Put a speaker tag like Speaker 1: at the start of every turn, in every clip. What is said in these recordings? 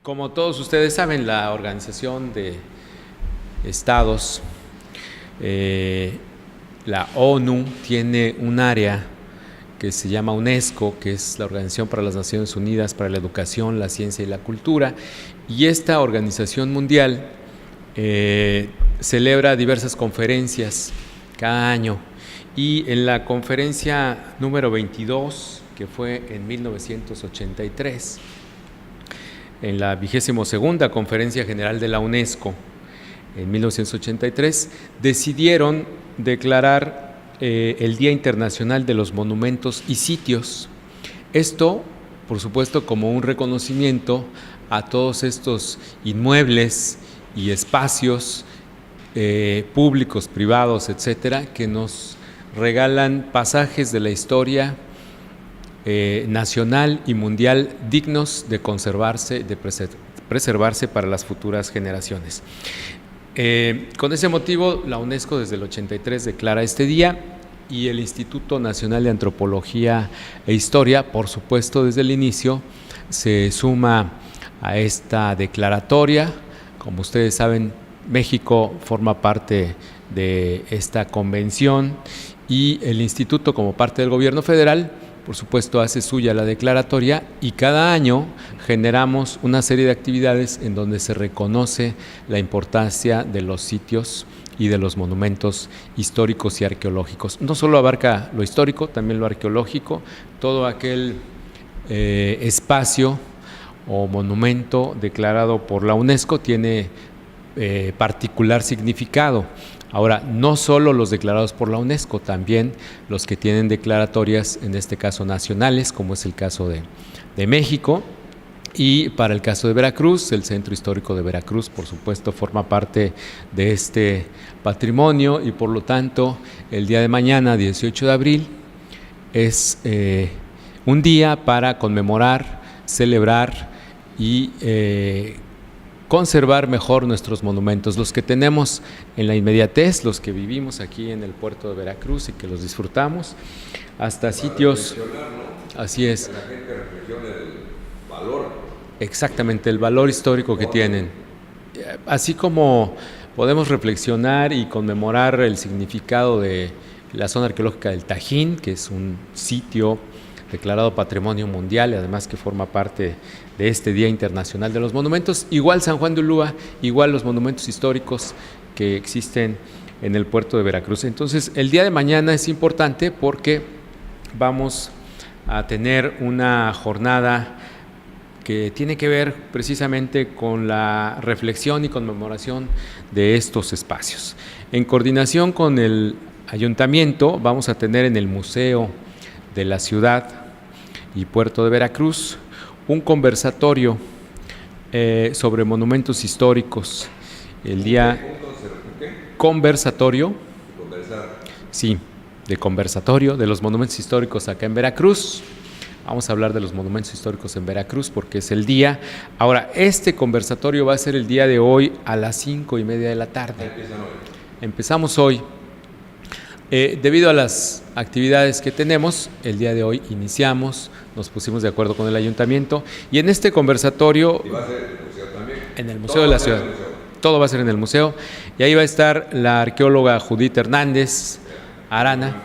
Speaker 1: Como todos ustedes saben, la Organización de Estados, la ONU, tiene un área que se llama UNESCO, que es la Organización para las Naciones Unidas para la Educación, la Ciencia y la Cultura, y esta organización mundial celebra diversas conferencias cada año, y en la conferencia número 22, que fue en 1983, en la 22ª Conferencia General de la UNESCO, en 1983, decidieron declarar el Día Internacional de los Monumentos y Sitios. Esto, por supuesto, como un reconocimiento a todos estos inmuebles y espacios públicos, privados, etcétera, que nos regalan pasajes de la historia nacional y mundial dignos de conservarse, de preservarse para las futuras generaciones. Con ese motivo, la UNESCO desde el 83 declara este día, y el Instituto Nacional de Antropología e Historia, por supuesto, desde el inicio se suma a esta declaratoria. Como ustedes saben, México forma parte de esta convención, y el instituto, como parte del gobierno federal, por supuesto, hace suya la declaratoria, y cada año generamos una serie de actividades en donde se reconoce la importancia de los sitios y de los monumentos históricos y arqueológicos. No solo abarca lo histórico, también lo arqueológico, todo aquel espacio o monumento declarado por la UNESCO tiene particular significado. Ahora, no solo los declarados por la UNESCO, también los que tienen declaratorias, en este caso nacionales, como es el caso de México, y para el caso de Veracruz, el Centro Histórico de Veracruz, por supuesto, forma parte de este patrimonio, y por lo tanto, el día de mañana, 18 de abril, es un día para conmemorar, celebrar y conservar mejor nuestros monumentos, los que tenemos en la inmediatez, los que vivimos aquí en el puerto de Veracruz y que los disfrutamos, hasta sitios, ¿no? Así es.
Speaker 2: Que la gente reflexione el valor.
Speaker 1: Exactamente, el valor histórico que tienen. Así como podemos reflexionar y conmemorar el significado de la zona arqueológica del Tajín, que es un sitio declarado Patrimonio Mundial y además que forma parte de este Día Internacional de los Monumentos, igual San Juan de Ulúa, igual los monumentos históricos que existen en el puerto de Veracruz. Entonces, el día de mañana es importante porque vamos a tener una jornada que tiene que ver precisamente con la reflexión y conmemoración de estos espacios. En coordinación con el ayuntamiento, vamos a tener en el Museo de la Ciudad y Puerto de Veracruz un conversatorio sobre monumentos históricos. El día conversatorio, sí, de conversatorio de los monumentos históricos acá en Veracruz. Vamos a hablar de los monumentos históricos en Veracruz porque es el día. Ahora, este conversatorio va a ser el día de hoy a las 5:30 de la tarde. Empezamos hoy. Debido a las actividades que tenemos, el día de hoy iniciamos, nos pusimos de acuerdo con el ayuntamiento, y en este conversatorio,
Speaker 2: ¿y va a ser en el museo también?
Speaker 1: En el Museo de la Ciudad, todo va a ser en el museo, y ahí va a estar la arqueóloga Judith Hernández Arana.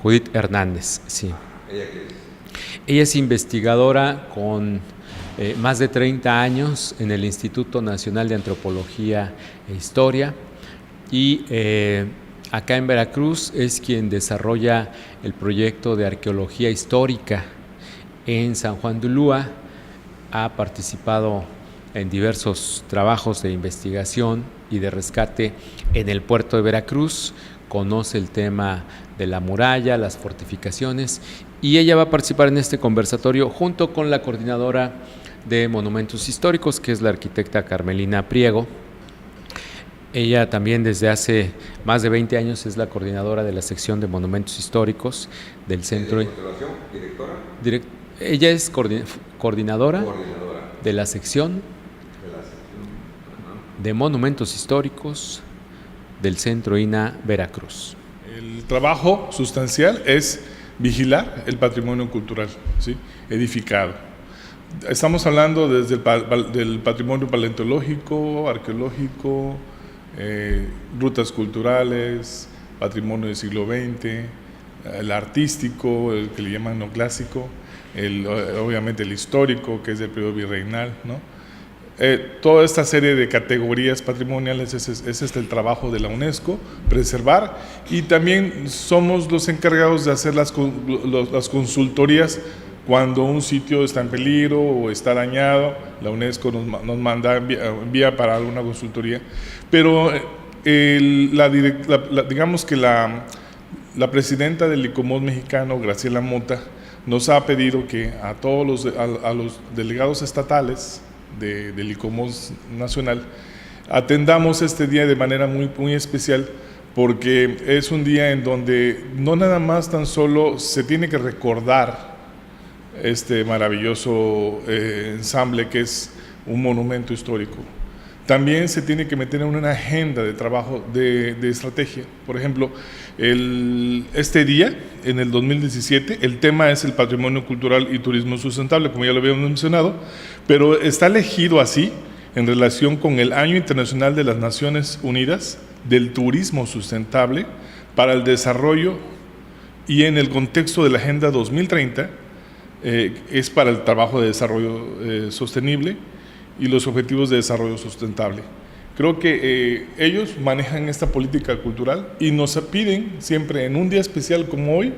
Speaker 1: Judith Hernández, sí.
Speaker 2: ¿Ella qué es?
Speaker 1: Ella es investigadora con más de 30 años en el Instituto Nacional de Antropología e Historia, y acá en Veracruz es quien desarrolla el proyecto de arqueología histórica en San Juan de Ulúa. Ha participado en diversos trabajos de investigación y de rescate en el puerto de Veracruz, conoce el tema de la muralla, las fortificaciones, y ella va a participar en este conversatorio junto con la coordinadora de monumentos históricos, que es la arquitecta Carmelina Priego. Ella también desde hace más de 20 años es la coordinadora de la sección de monumentos históricos del centro.
Speaker 2: ¿De conservación? ¿Directora?
Speaker 1: Ella es coordinadora de la sección de monumentos históricos del Centro INAH Veracruz.
Speaker 3: El trabajo sustancial es vigilar el patrimonio cultural, ¿sí?, edificado. Estamos hablando desde del patrimonio paleontológico, arqueológico, rutas culturales, patrimonio del siglo XX, el artístico, el que le llaman neoclásico, obviamente el histórico, que es del periodo virreinal, ¿no? Toda esta serie de categorías patrimoniales, ese es el trabajo de la UNESCO, preservar, y también somos los encargados de hacer las consultorías cuando un sitio está en peligro o está dañado. La UNESCO nos envía para alguna consultoría, pero digamos que la presidenta del ICOMOS mexicano, Graciela Mota, nos ha pedido que a todos los delegados estatales del ICOMOS nacional atendamos este día de manera muy, muy especial, porque es un día en donde no nada más tan solo se tiene que recordar este maravilloso ensamble que es un monumento histórico, también se tiene que meter en una agenda de trabajo, de estrategia. Por ejemplo, este día, en el 2017, el tema es el patrimonio cultural y turismo sustentable, como ya lo habíamos mencionado, pero está elegido así en relación con el Año Internacional de las Naciones Unidas del Turismo Sustentable para el Desarrollo, y en el contexto de la Agenda 2030 es para el trabajo de desarrollo sostenible y los objetivos de desarrollo sustentable. Creo que ellos manejan esta política cultural y nos piden siempre en un día especial como hoy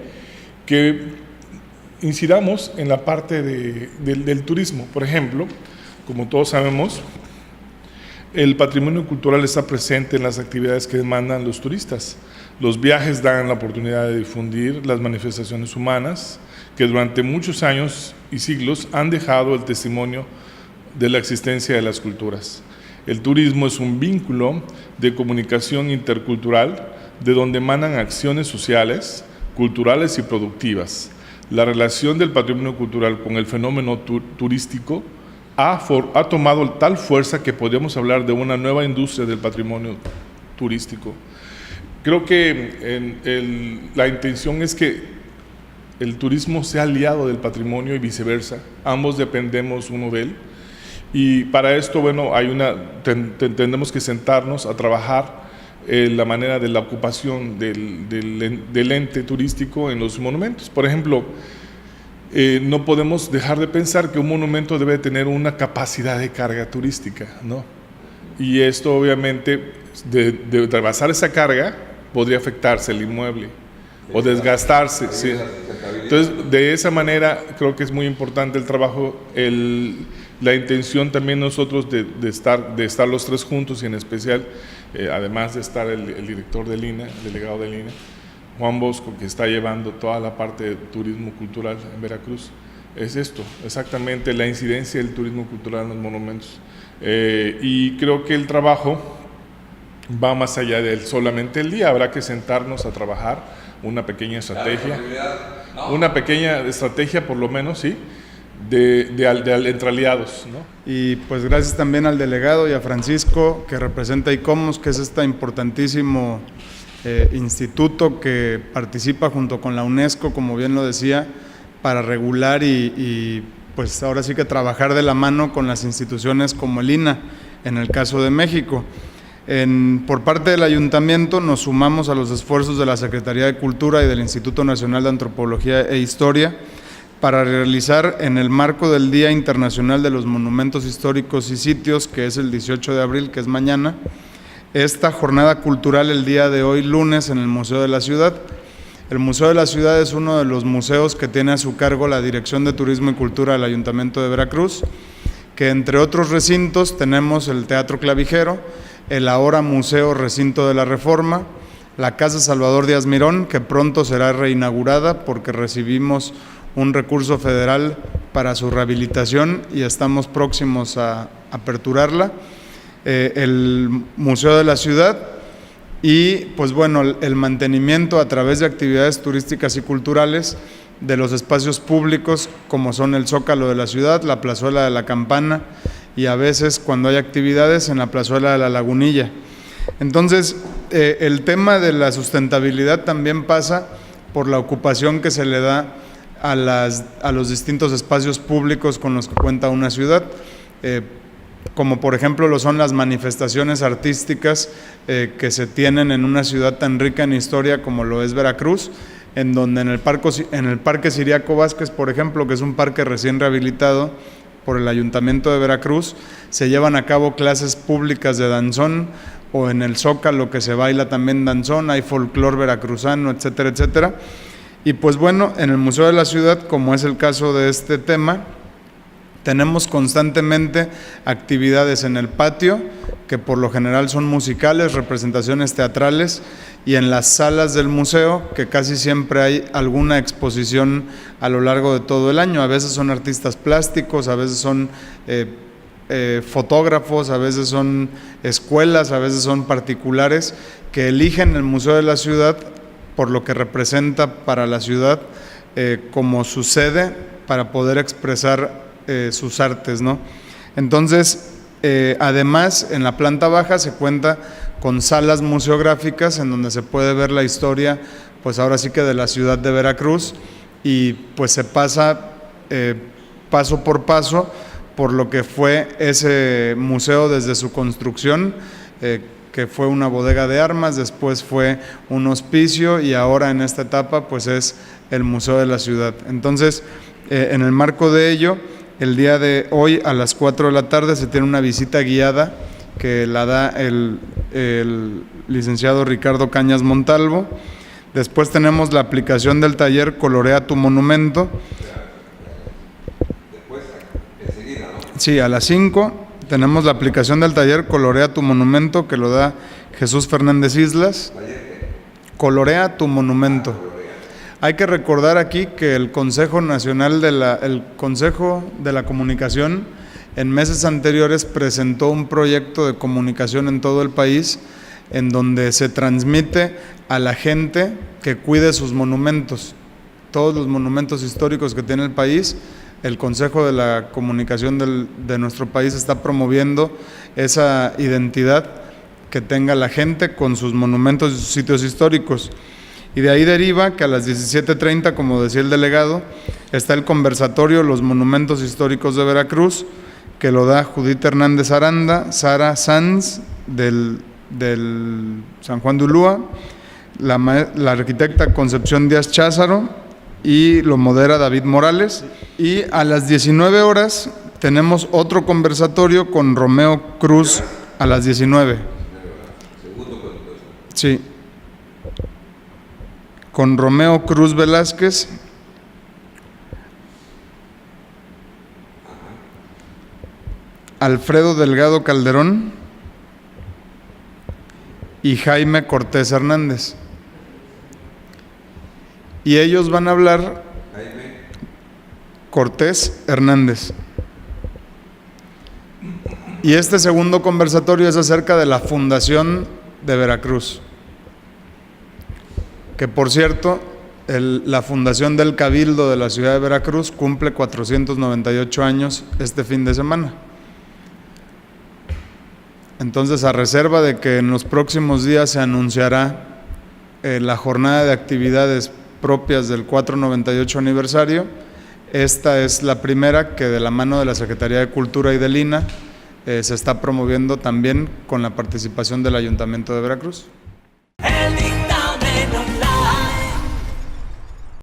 Speaker 3: que incidamos en la parte del turismo. Por ejemplo, como todos sabemos, el patrimonio cultural está presente en las actividades que demandan los turistas. Los viajes dan la oportunidad de difundir las manifestaciones humanas que durante muchos años y siglos han dejado el testimonio de la existencia de las culturas. El turismo es un vínculo de comunicación intercultural de donde emanan acciones sociales, culturales y productivas. La relación del patrimonio cultural con el fenómeno turístico ha tomado tal fuerza que podríamos hablar de una nueva industria del patrimonio turístico. Creo que la intención es que el turismo sea aliado del patrimonio y viceversa. Ambos dependemos uno de él. Y para esto, bueno, tenemos que sentarnos a trabajar la manera de la ocupación del ente turístico en los monumentos. Por ejemplo, no podemos dejar de pensar que un monumento debe tener una capacidad de carga turística, ¿no? Y esto, obviamente, de rebasar esa carga, podría afectarse el inmueble o desgastarse. Sí. Entonces, de esa manera, creo que es muy importante el trabajo, la intención también nosotros de estar los tres juntos, y en especial, además de estar el director del INA, el delegado del INA, Juan Bosco, que está llevando toda la parte de turismo cultural en Veracruz, es esto, exactamente la incidencia del turismo cultural en los monumentos. Y creo que el trabajo va más allá de solamente el día, habrá que sentarnos a trabajar una pequeña estrategia, por lo menos, sí, entre aliados, ¿no?
Speaker 4: Y pues gracias también al delegado y a Francisco, que representa ICOMOS, que es este importantísimo instituto que participa junto con la UNESCO, como bien lo decía, para regular y pues ahora sí que trabajar de la mano con las instituciones como el INA, en el caso de México. Por parte del Ayuntamiento nos sumamos a los esfuerzos de la Secretaría de Cultura y del Instituto Nacional de Antropología e Historia para realizar, en el marco del Día Internacional de los Monumentos Históricos y Sitios, que es el 18 de abril, que es mañana, esta jornada cultural el día de hoy, lunes, en el Museo de la Ciudad. El Museo de la Ciudad es uno de los museos que tiene a su cargo la Dirección de Turismo y Cultura del Ayuntamiento de Veracruz, que entre otros recintos tenemos el Teatro Clavijero, el ahora Museo Recinto de la Reforma, la Casa Salvador Díaz Mirón, que pronto será reinaugurada porque recibimos un recurso federal para su rehabilitación y estamos próximos a aperturarla, el Museo de la Ciudad y pues bueno, el mantenimiento a través de actividades turísticas y culturales de los espacios públicos como son el Zócalo de la ciudad, la Plazuela de la Campana y a veces cuando hay actividades en la Plazuela de la Lagunilla. Entonces, el tema de la sustentabilidad también pasa por la ocupación que se le da a los distintos espacios públicos con los que cuenta una ciudad, como por ejemplo lo son las manifestaciones artísticas que se tienen en una ciudad tan rica en historia como lo es Veracruz, en donde en el Parque Ciriaco Vázquez, por ejemplo, que es un parque recién rehabilitado por el Ayuntamiento de Veracruz, se llevan a cabo clases públicas de danzón, o en el Zócalo que se baila también danzón, hay folclor veracruzano, etcétera, etcétera. Y pues bueno, en el Museo de la Ciudad, como es el caso de este tema, tenemos constantemente actividades en el patio, que por lo general son musicales, representaciones teatrales, y en las salas del museo, que casi siempre hay alguna exposición a lo largo de todo el año. A veces son artistas plásticos, a veces son fotógrafos, a veces son escuelas, a veces son particulares, que eligen el Museo de la Ciudad por lo que representa para la ciudad como su sede para poder expresar sus artes, ¿no? Entonces, además, en la planta baja se cuenta con salas museográficas en donde se puede ver la historia, pues ahora sí que de la ciudad de Veracruz, y pues se pasa paso por paso por lo que fue ese museo desde su construcción, que fue una bodega de armas, después fue un hospicio y ahora en esta etapa pues es el Museo de la Ciudad. Entonces, en el marco de ello, el día de hoy a las 4 de la tarde se tiene una visita guiada que la da el licenciado Ricardo Cañas Montalvo. Después tenemos la aplicación del taller Colorea tu Monumento.
Speaker 2: Después, enseguida, ¿no?
Speaker 4: Sí, a las 5 tenemos la aplicación del taller Colorea tu Monumento, que lo da Jesús Fernández Islas. Colorea tu Monumento. Hay que recordar aquí que el Consejo Nacional el Consejo de la Comunicación en meses anteriores presentó un proyecto de comunicación en todo el país en donde se transmite a la gente que cuide sus monumentos, todos los monumentos históricos que tiene el país. El Consejo de la Comunicación de nuestro país está promoviendo esa identidad que tenga la gente con sus monumentos y sus sitios históricos. Y de ahí deriva que a las 17:30, como decía el delegado, está el conversatorio Los Monumentos Históricos de Veracruz, que lo da Judith Hernández Aranda, Sara Sanz del San Juan de Ulúa, la arquitecta Concepción Díaz Cházaro, y lo modera David Morales. Y a las 19 horas tenemos otro conversatorio con Romeo Cruz a las 19. Sí. Con Romeo Cruz Velázquez, Alfredo Delgado Calderón y Jaime Cortés Hernández. Y ellos van a hablar, Cortés Hernández. Y este segundo conversatorio es acerca de la Fundación de Veracruz, que por cierto, la Fundación del Cabildo de la ciudad de Veracruz cumple 498 años este fin de semana. Entonces, a reserva de que en los próximos días se anunciará la jornada de actividades propias del 498 aniversario, esta es la primera que de la mano de la Secretaría de Cultura y del INAH se está promoviendo también con la participación del Ayuntamiento de Veracruz.